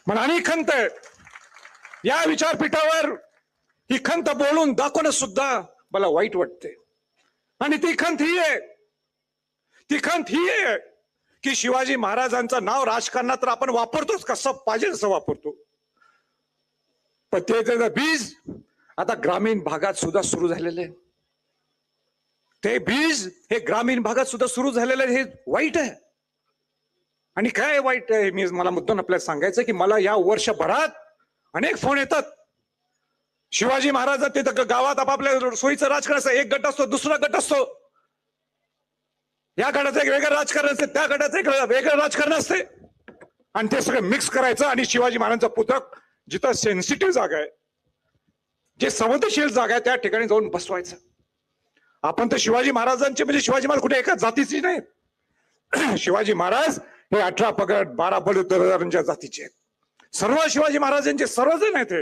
मला आणि खंत आहे या विचारपीठावर ही खंत बोलून दाखवणं सुद्धा मला वाईट वाटते. आणि ती खंत ही आहे की शिवाजी महाराजांचं नाव राजकारणात तर आपण वापरतोच, कसं पाहिजे तसं वापरतो, पण त्याचं बीज आता ग्रामीण भागात सुद्धा सुरू झालेलं आहे. ते बीज हे ग्रामीण भागात सुद्धा सुरू झालेलं आहे. हे वाईट आहे. आणि काय वाईट आहे, मला मुद्दाम आपल्याला सांगायचं की मला या वर्षभरात अनेक फोन येतात. शिवाजी महाराज तिथं गावात आपापल्या सोयीचं राजकारण असतं. एक गट असतो, दुसरा गट असतो. या गटाचं एक वेगळं राजकारण असते, त्या गटाचं एक वेगळं राजकारण असते. आणि ते सगळं मिक्स करायचं आणि शिवाजी महाराजांचा पुतळा जिथं सेन्सिटिव्ह जागा आहे, जे संवेदनशील जागा आहे, त्या ठिकाणी जाऊन बसवायचं. आपण तर शिवाजी महाराजांचे म्हणजे शिवाजी महाराज कुठे एका जातीची नाही. शिवाजी महाराज हे 18 पगड 12 बलुतेदारांच्या जातीचे आहेत. सर्व शिवाजी महाराजांचे सर्वजण आहेत.